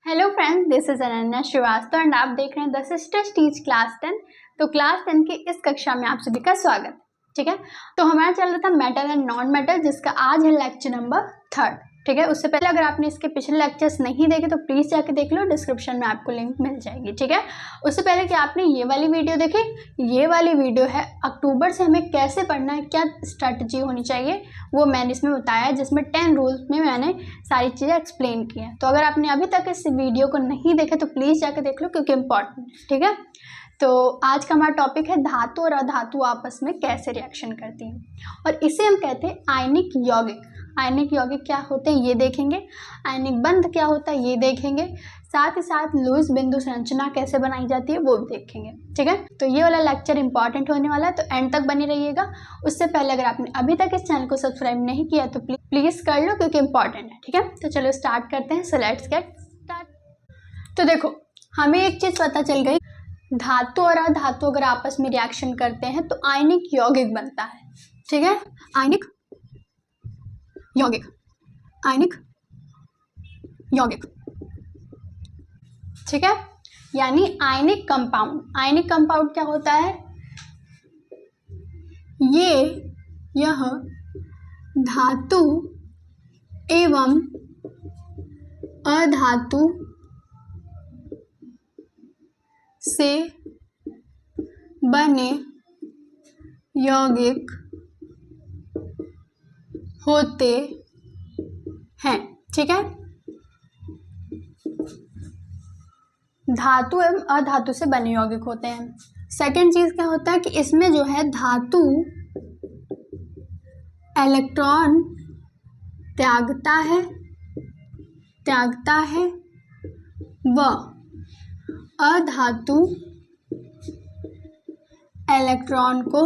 Hello friends, this is Ananya Srivastava and आप देख रहे हैं द सिस्टर्स टीच क्लास 10। तो क्लास 10 की इस कक्षा में आप सभी का स्वागत। ठीक है, तो हमारा चल रहा था मेटल एंड नॉन मेटल, जिसका आज है लेक्चर नंबर 3। ठीक है, उससे पहले अगर आपने इसके पिछले लेक्चर्स नहीं देखे तो प्लीज़ जाके देख लो, डिस्क्रिप्शन में आपको लिंक मिल जाएगी। ठीक है, उससे पहले कि आपने ये वाली वीडियो देखी, ये वाली वीडियो है अक्टूबर से हमें कैसे पढ़ना है, क्या स्ट्रैटेजी होनी चाहिए, वो मैंने इसमें बताया है, जिसमें 10 रूल्स में मैंने सारी चीज़ें एक्सप्लेन की हैं। तो अगर आपने अभी तक इस वीडियो को नहीं देखा तो प्लीज़ जाके देख लो, क्योंकि इम्पॉर्टेंट है। ठीक है, तो आज का हमारा टॉपिक है धातु और अधातु आपस में कैसे रिएक्शन करती हैं, और इसे हम कहते हैं आयनिक यौगिक। आयनिक यौगिक क्या होते हैं ये देखेंगे, आयनिक बंध क्या होता है ये देखेंगे, साथ ही साथ लुईस बिंदु संरचना कैसे बनाई जाती है वो भी देखेंगे। ठीक है, तो ये वाला लेक्चर इंपॉर्टेंट होने वाला है, तो एंड तक बने रहिएगा। उससे पहले अगर आपने अभी तक इस चैनल को सब्सक्राइब नहीं किया तो प्लीज़ कर लो, क्योंकि इंपॉर्टेंट है। ठीक है, तो चलो स्टार्ट करते हैं। So let's get start. तो देखो, हमें एक चीज़ पता चल गई, धातु और अधातु अगर आपस में रिएक्शन करते हैं तो आयनिक यौगिक बनता है। ठीक है, आयनिक यौगिक, आयनिक यौगिक। ठीक है, यानी आयनिक कंपाउंड। आयनिक कंपाउंड क्या होता है, यह धातु एवं अधातु से बने यौगिक होते हैं। ठीक है, धातु एवं अधातु से बने यौगिक होते हैं। सेकंड चीज क्या होता है कि इसमें जो है धातु इलेक्ट्रॉन त्यागता है व अधातु इलेक्ट्रॉन को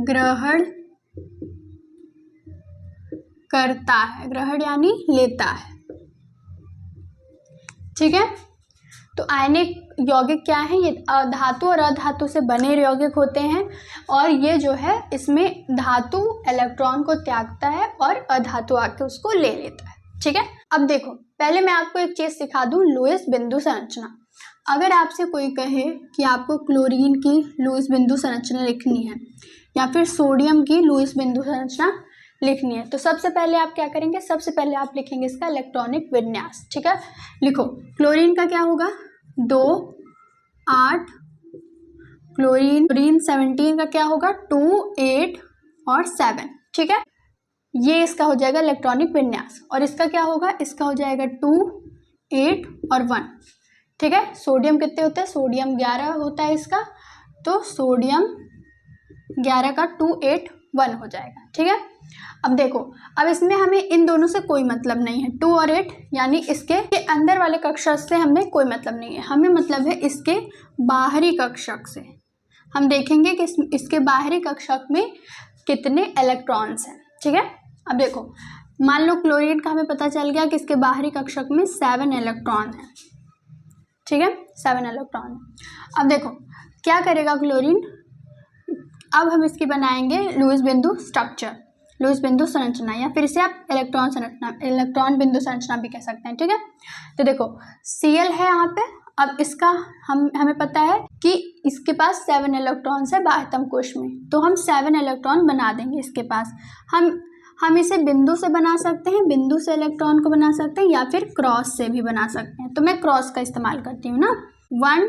ग्रहण करता है। ग्रहण यानी लेता है। ठीक है, तो आयनिक यौगिक क्या है, ये धातु और अधातु से बने यौगिक होते हैं, और ये जो है इसमें धातु इलेक्ट्रॉन को त्यागता है और अधातु आके उसको ले लेता है। ठीक है, अब देखो, पहले मैं आपको एक चीज सिखा दूं, लुईस बिंदु संरचना। अगर आपसे कोई कहे कि आपको क्लोरीन की लुईस बिंदु संरचना लिखनी है या फिर सोडियम की लुईस बिंदु संरचना लिखनी है, तो सबसे पहले आप क्या करेंगे, सबसे पहले आप लिखेंगे इसका इलेक्ट्रॉनिक विन्यास। ठीक है, लिखो, क्लोरीन का क्या होगा 2 8, क्लोरीन 17 का क्या होगा 2 8 और 7। ठीक है, ये इसका हो जाएगा इलेक्ट्रॉनिक विन्यास, और इसका क्या होगा, इसका हो जाएगा 2 8 और 1। ठीक है, सोडियम कितने होते हैं, सोडियम 11 होता है इसका, तो सोडियम 11 का 2 8 1 हो जाएगा। ठीक है, अब देखो, अब इसमें हमें इन दोनों से कोई मतलब नहीं है, 2 और 8 यानी इसके अंदर वाले कक्षक से हमें कोई मतलब नहीं है, हमें मतलब है इसके बाहरी कक्षक से। हम देखेंगे कि इसके बाहरी कक्षक में कितने इलेक्ट्रॉन्स हैं। ठीक है, अब देखो, मान लो क्लोरीन का हमें पता चल गया कि इसके बाहरी कक्षक में 7 इलेक्ट्रॉन है। ठीक है, 7 इलेक्ट्रॉन। अब देखो क्या करेगा क्लोरीन, अब हम इसकी बनाएंगे लुईस बिंदु स्ट्रक्चर, लुईस बिंदु संरचना, या फिर इसे आप इलेक्ट्रॉन संरचना, इलेक्ट्रॉन बिंदु संरचना भी कह सकते हैं। ठीक है, तो देखो Cl है यहाँ पे। अब इसका हमें पता है कि इसके पास 7 इलेक्ट्रॉन्स है बाह्यतम कोश में, तो हम 7 इलेक्ट्रॉन बना देंगे इसके पास। हम इसे बिंदु से बना सकते हैं, बिंदु से इलेक्ट्रॉन को बना सकते हैं, या फिर क्रॉस से भी बना सकते हैं। तो मैं क्रॉस का इस्तेमाल करती हूँ ना, 1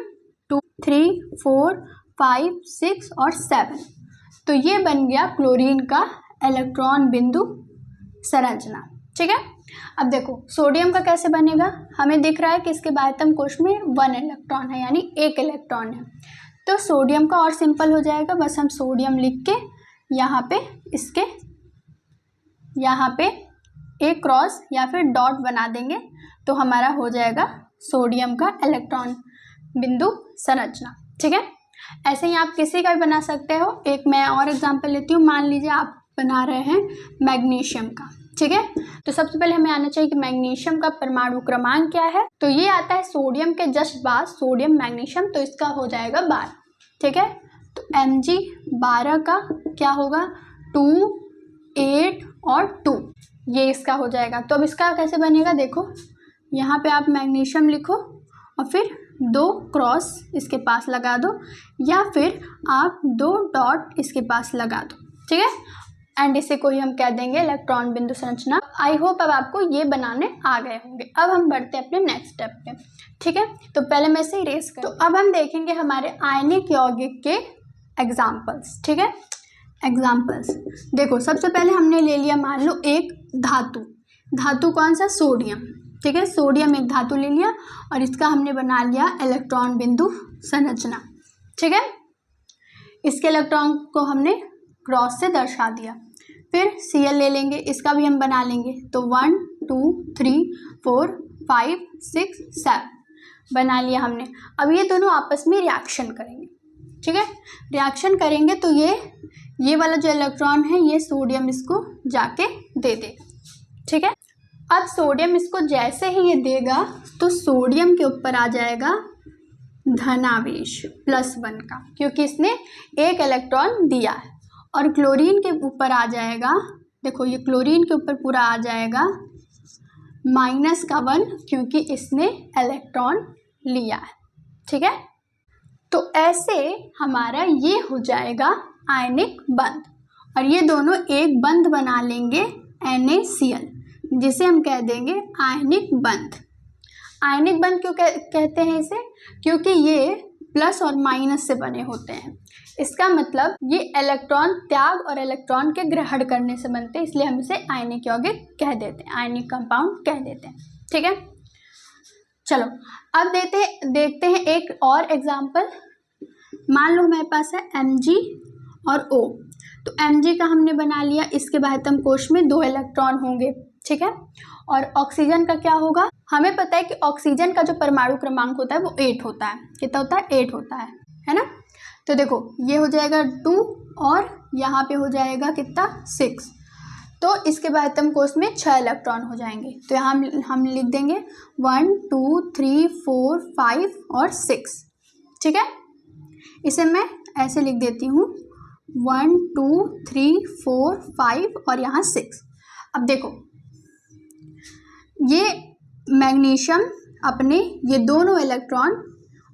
2 3 4 5 6 और 7। तो ये बन गया क्लोरीन का इलेक्ट्रॉन बिंदु संरचना। ठीक है, अब देखो सोडियम का कैसे बनेगा, हमें दिख रहा है कि इसके बाह्यतम कोश में 1 इलेक्ट्रॉन है, यानी 1 इलेक्ट्रॉन है। तो सोडियम का और सिंपल हो जाएगा, बस हम सोडियम लिख के यहाँ पे इसके यहाँ पे एक क्रॉस या फिर डॉट बना देंगे, तो हमारा हो जाएगा सोडियम का इलेक्ट्रॉन बिंदु संरचना। ठीक है, ऐसे ही आप किसी का भी बना सकते हो। एक मैं और एग्जांपल लेती हूँ, मान लीजिए आप बना रहे हैं मैग्नीशियम का। ठीक है, तो सबसे पहले हमें आना चाहिए कि मैग्नीशियम का परमाणु क्रमांक क्या है, तो ये आता है सोडियम के जस्ट बाद सोडियम मैग्नीशियम, तो इसका हो जाएगा 12। ठीक है, तो Mg 12 का क्या होगा 2 8 और 2, ये इसका हो जाएगा। तो अब इसका कैसे बनेगा, देखो यहाँ पे आप मैग्नीशियम लिखो और फिर 2 क्रॉस इसके पास लगा दो, या फिर आप 2 डॉट इसके पास लगा दो, ठीक है। एंड इसे कोई हम कह देंगे इलेक्ट्रॉन बिंदु संरचना। आई होप अब आपको ये बनाने आ गए होंगे। अब हम बढ़ते हैं अपने नेक्स्ट स्टेप पे, ठीक है। तो पहले मैं इसे इरेज कर, तो अब हम देखेंगे हमारे आयनिक यौगिक के एग्जाम्पल्स, ठीक है। एग्जाम्पल्स देखो, सबसे पहले हमने ले लिया मान लो एक धातु कौन सा, सोडियम, ठीक है। सोडियम एक धातु ले लिया और इसका हमने बना लिया इलेक्ट्रॉन बिंदु संरचना, ठीक है। इसके इलेक्ट्रॉन को हमने क्रॉस से दर्शा दिया। फिर Cl ले लेंगे, इसका भी हम बना लेंगे। तो 1 2 3 4 5 6 7 बना लिया हमने। अब ये दोनों आपस में रिएक्शन करेंगे, ठीक है। रिएक्शन करेंगे तो ये वाला जो इलेक्ट्रॉन है ये सोडियम इसको जाके दे देगा, ठीक है। अब सोडियम इसको जैसे ही ये देगा तो सोडियम के ऊपर आ जाएगा धनावेश +1 का, क्योंकि इसने एक इलेक्ट्रॉन दिया है। और क्लोरीन के ऊपर आ जाएगा, देखो ये क्लोरीन के ऊपर पूरा आ जाएगा -1, क्योंकि इसने इलेक्ट्रॉन लिया है, ठीक है। तो ऐसे हमारा ये हो जाएगा आयनिक बंध, और ये दोनों एक बंध बना लेंगे NaCl, जिसे हम कह देंगे आयनिक बंध। आयनिक बंध क्यों कहते हैं इसे, क्योंकि ये प्लस और माइनस से बने होते हैं। इसका मतलब ये इलेक्ट्रॉन त्याग और इलेक्ट्रॉन के ग्रहण करने से बनते हैं, इसलिए हम इसे आयनिक यौगिक कह देते हैं, आयनिक कंपाउंड कह देते हैं, ठीक है। चलो अब देखते हैं एक और एग्जाम्पल। मान लो हमारे पास है Mg और O। तो Mg का हमने बना लिया, इसके बाह्यतम कोश में 2 इलेक्ट्रॉन होंगे, ठीक है। और ऑक्सीजन का क्या होगा, हमें पता है कि ऑक्सीजन का जो परमाणु क्रमांक होता है वो 8 होता है। कितना होता है, 8 होता है ना। तो देखो ये हो जाएगा 2 और यहाँ पे हो जाएगा कितना, 6। तो इसके बाह्यतम कोश में 6 इलेक्ट्रॉन हो जाएंगे। तो यहाँ हम लिख देंगे 1 2 3 4 5 और 6, ठीक है। इसे मैं ऐसे लिख देती हूँ 1 2 3 4 5 और यहाँ 6। अब देखो ये मैग्नीशियम अपने ये दोनों इलेक्ट्रॉन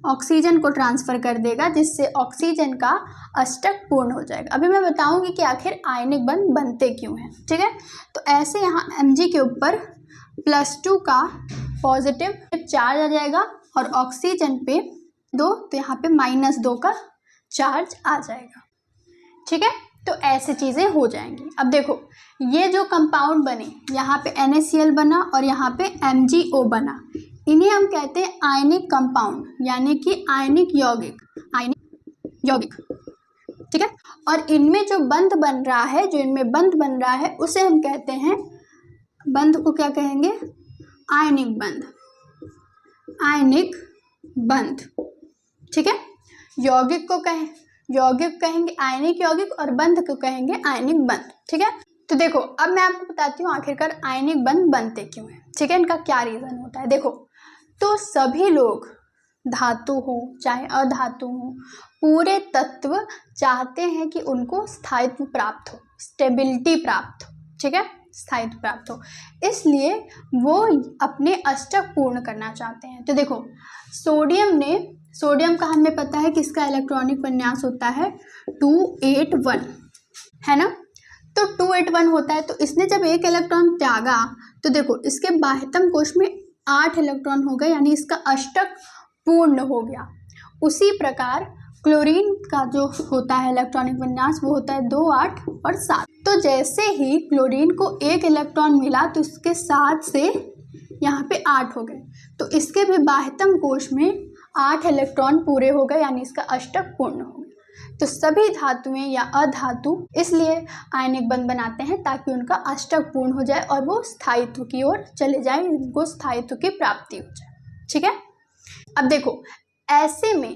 ऑक्सीजन को ट्रांसफ़र कर देगा, जिससे ऑक्सीजन का अष्टक पूर्ण हो जाएगा। अभी मैं बताऊंगी कि आखिर आयनिक बंध बनते क्यों हैं, ठीक है। तो ऐसे यहाँ Mg के ऊपर +2 का पॉजिटिव चार्ज आ जाएगा और ऑक्सीजन पे 2, तो यहाँ पे -2 का चार्ज आ जाएगा, ठीक है। तो ऐसे चीज़ें हो जाएंगी। अब देखो ये जो कंपाउंड बने, यहाँ पे NaCl बना और यहाँ पे MgO बना, इन्हें हम कहते हैं आयनिक कंपाउंड, यानी कि आयनिक यौगिक, ठीक है। और इनमें जो बंध बन रहा है, उसे हम कहते हैं, बंध को क्या कहेंगे, आयनिक बंध, ठीक है। यौगिक कहेंगे आयनिक यौगिक और बंध को कहेंगे आयनिक बंध, ठीक है। तो देखो अब मैं आपको बताती हूँ आखिरकार आयनिक बंध बनते क्यों हैं, ठीक है। इनका क्या रीज़न होता है। देखो तो सभी लोग, धातु हो चाहे अधातु हो, पूरे तत्व चाहते हैं कि उनको स्थायित्व प्राप्त हो, स्टेबिलिटी प्राप्त हो, ठीक है, स्थायित्व प्राप्त हो, इसलिए वो अपने अष्टक पूर्ण करना चाहते हैं। तो देखो सोडियम का हमें पता है कि इसका इलेक्ट्रॉनिक विन्यास होता है 281, है ना। तो 281 होता है, तो इसने जब एक इलेक्ट्रॉन त्यागा तो देखो इसके बाह्यतम कोश में 8 इलेक्ट्रॉन हो गए, यानी इसका अष्टक पूर्ण हो गया। उसी प्रकार क्लोरीन का जो होता है इलेक्ट्रॉनिक विन्यास वो होता है 2 8 और 7। तो जैसे ही क्लोरीन को एक इलेक्ट्रॉन मिला तो इसके 7 से यहाँ पे 8 हो गए, तो इसके भी बाह्यतम कोश में 8 इलेक्ट्रॉन पूरे हो गए, यानी इसका अष्टक पूर्ण हो गया। तो सभी धातुएं या अधातु इसलिए आयनिक बंध बनाते हैं ताकि उनका अष्टक पूर्ण हो जाए और वो स्थायित्व की ओर चले जाए, उनको स्थायित्व की प्राप्ति हो जाए, ठीक है। अब देखो ऐसे में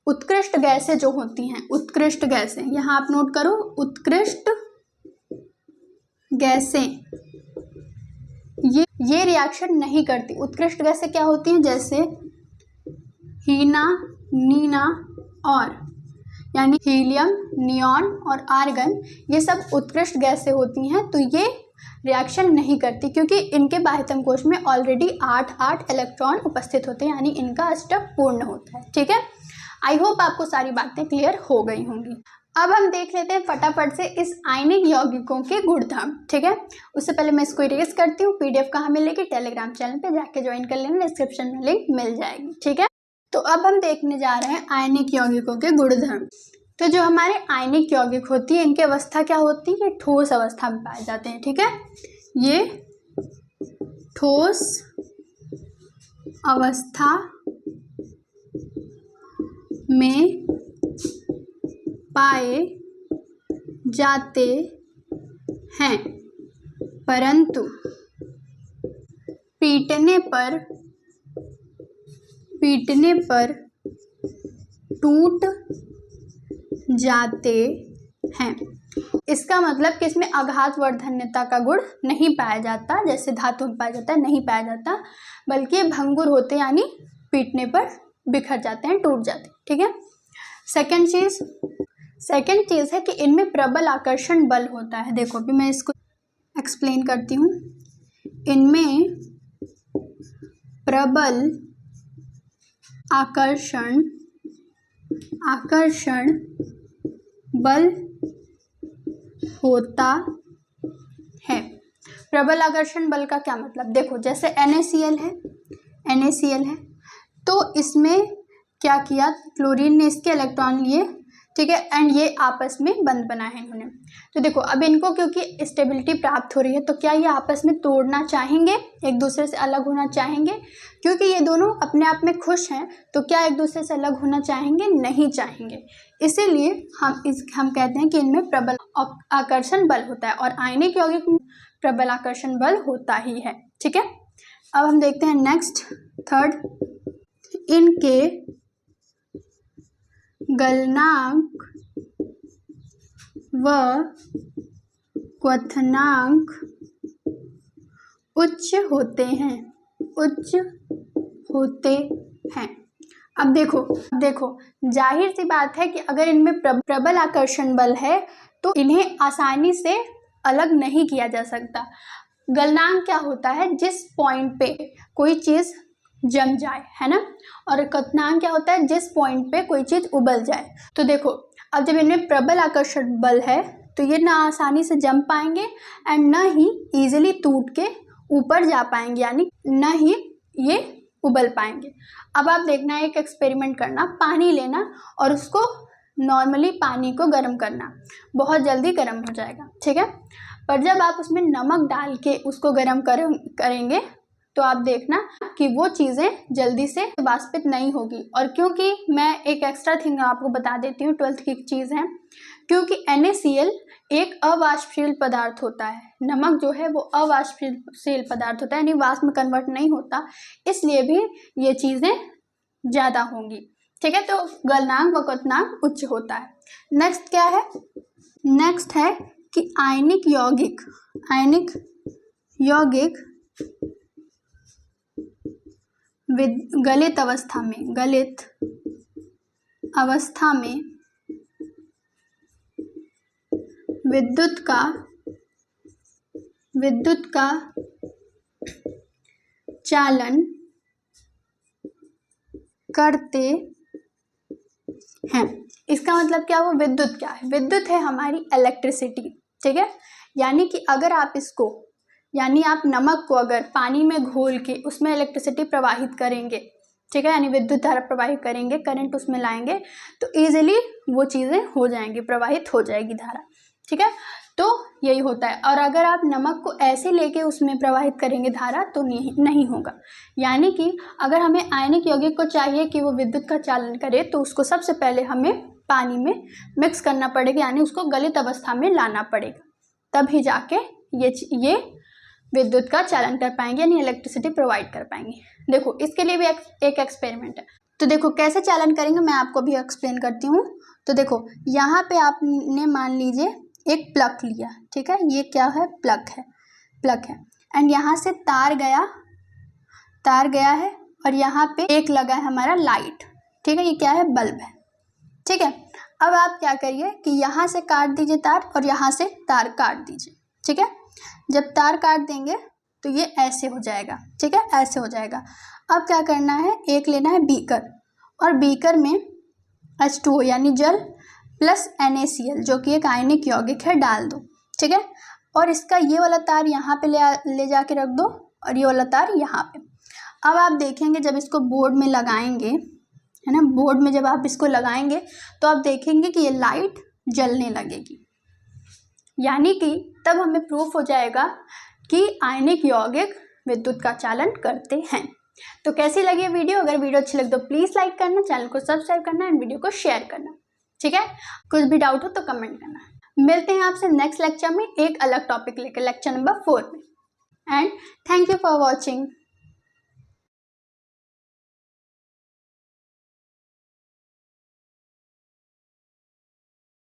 उत्कृष्ट गैसें जो होती हैं, उत्कृष्ट गैसें, यहाँ आप नोट करो, उत्कृष्ट गैसें ये रिएक्शन नहीं करती। उत्कृष्ट गैसें क्या होती हैं, जैसे हीना, नीना और यानी हीलियम, नियॉन और आर्गन, ये सब उत्कृष्ट गैसें होती हैं। तो ये रिएक्शन नहीं करती, क्योंकि इनके बाह्यतम कोश में ऑलरेडी 8 इलेक्ट्रॉन उपस्थित होते हैं, यानी इनका स्टेप पूर्ण होता है। ठीक है, आई होप आपको सारी बातें क्लियर हो गई होंगी। अब हम देख लेते हैं फटाफट से इस आयनिक यौगिकों के गुणधर्म। ठीक है, उससे पहले मैं इसको इरेज करती हूँ। पीडीएफ कहाँ मिलेगी? टेलीग्राम चैनल पे जाके ज्वाइन कर लेना, डिस्क्रिप्शन में लिंक मिल जाएगी। ठीक है, तो अब हम देखने जा रहे हैं आयनिक यौगिकों के गुणधर्म। तो जो हमारे आयनिक यौगिक होती है, इनकी अवस्था क्या होती है? ये ठोस अवस्था में पाए जाते हैं। ठीक है, ये ठोस अवस्था में पाए जाते हैं, परंतु पीटने पर टूट जाते हैं। इसका मतलब कि इसमें आघातवर्धन्यता का गुण नहीं पाया जाता, जैसे धातु में पाया जाता है, नहीं पाया जाता, बल्कि ये भंगुर होते हैं, यानी पीटने पर बिखर जाते हैं, टूट जाते हैं। ठीक है, सेकंड चीज़ है कि इनमें प्रबल आकर्षण बल होता है। देखो अभी मैं इसको एक्सप्लेन करती हूँ। इनमें प्रबल आकर्षण बल होता है। प्रबल आकर्षण बल का क्या मतलब? देखो जैसे NaCl है, तो इसमें क्या किया, क्लोरीन ने इसके इलेक्ट्रॉन लिए, ठीक है, एंड ये आपस में बंध बना है इन्होंने। तो देखो अब इनको क्योंकि स्टेबिलिटी प्राप्त हो रही है, तो क्या ये आपस में तोड़ना चाहेंगे, एक दूसरे से अलग होना चाहेंगे? क्योंकि ये दोनों अपने आप में खुश हैं, तो क्या एक दूसरे से अलग होना चाहेंगे? नहीं चाहेंगे। इसीलिए हम कहते हैं कि इनमें प्रबल आकर्षण बल होता है, और आयनिक यौगिक में प्रबल आकर्षण बल होता ही है। ठीक है, अब हम देखते हैं नेक्स्ट, थर्ड, इनके गलनांक व क्वथनांक उच्च होते हैं। अब देखो जाहिर सी बात है कि अगर इनमें प्रबल आकर्षण बल है तो इन्हें आसानी से अलग नहीं किया जा सकता। गलनांक क्या होता है? जिस पॉइंट पे कोई चीज़ जम जाए, है ना, और क्वथनांक क्या होता है? जिस पॉइंट पे कोई चीज़ उबल जाए। तो देखो अब जब इनमें प्रबल आकर्षण बल है तो ये ना आसानी से जम पाएंगे एंड ना ही ईजिली टूट के ऊपर जा पाएंगे, यानी ना ही ये उबल पाएंगे। अब आप देखना, एक एक्सपेरिमेंट करना, पानी लेना और उसको नॉर्मली पानी को गर्म करना, बहुत जल्दी गर्म हो जाएगा। ठीक है, पर जब आप उसमें नमक डाल के उसको गर्म करेंगे तो आप देखना कि वो चीज़ें जल्दी से वाष्पित नहीं होगी। और क्योंकि मैं एक एक्स्ट्रा थिंग आपको बता देती हूँ, 12th की चीज़ है, क्योंकि NaCl एक अवाष्पशील पदार्थ होता है, नमक जो है वो अवाष्पशील पदार्थ होता है, यानी वाष्प में कन्वर्ट नहीं होता, इसलिए भी ये चीज़ें ज़्यादा होंगी। ठीक है, तो गलनांक व क्वथनांक उच्च होता है। नेक्स्ट क्या है? नेक्स्ट है कि आयनिक यौगिक गलित अवस्था में विद्युत का चालन करते हैं। इसका मतलब क्या हुआ? विद्युत क्या है? विद्युत है हमारी इलेक्ट्रिसिटी। ठीक है, यानी कि अगर आप आप नमक को अगर पानी में घोल के उसमें इलेक्ट्रिसिटी प्रवाहित करेंगे, ठीक है, यानी विद्युत धारा प्रवाहित करेंगे, करंट उसमें लाएंगे, तो इजीली वो चीज़ें हो जाएंगी, प्रवाहित हो जाएगी धारा। ठीक है, तो यही होता है। और अगर आप नमक को ऐसे लेके उसमें प्रवाहित करेंगे धारा, तो नहीं होगा। यानी कि अगर हमें आयनिक यौगिक को चाहिए कि वो विद्युत का चालन करे, तो उसको सबसे पहले हमें पानी में मिक्स करना पड़ेगा, यानी उसको गलित अवस्था में लाना पड़ेगा, तभी जाके ये विद्युत का चालन कर पाएंगे, यानी इलेक्ट्रिसिटी प्रोवाइड कर पाएंगे। देखो इसके लिए भी एक एक्सपेरिमेंट है। तो देखो कैसे चालन करेंगे मैं आपको भी एक्सप्लेन करती हूँ। तो देखो यहाँ पे आपने मान लीजिए एक प्लग लिया, ठीक है, ये क्या है? प्लग है एंड यहाँ से तार गया है और यहाँ पे एक लगा है हमारा लाइट, ठीक है, ये क्या है? बल्ब है। ठीक है, अब आप क्या करिए कि यहाँ से काट दीजिए तार और यहाँ से तार काट दीजिए। ठीक है। जब तार काट देंगे तो ये ऐसे हो जाएगा, ठीक है, ऐसे हो जाएगा। अब क्या करना है, एक लेना है बीकर, और बीकर में H2O यानी जल प्लस NaCl जो कि एक आयनिक यौगिक है डाल दो, ठीक है। और इसका ये वाला तार यहाँ पे ले जाके रख दो और ये वाला तार यहाँ पे। अब आप देखेंगे जब इसको बोर्ड में लगाएंगे, है ना, बोर्ड में जब आप इसको लगाएंगे तो आप देखेंगे कि ये लाइट जलने लगेगी, यानी कि तब हमें प्रूफ हो जाएगा कि आयनिक यौगिक विद्युत का चालन करते हैं। तो कैसी लगी वीडियो? अगर वीडियो अच्छी लगे तो प्लीज़ लाइक करना, चैनल को सब्सक्राइब करना एंड वीडियो को शेयर करना, ठीक है। कुछ भी डाउट हो तो कमेंट करना। मिलते हैं आपसे नेक्स्ट लेक्चर में एक अलग टॉपिक लेकर, लेक्चर नंबर 4 में। And thank you for watching.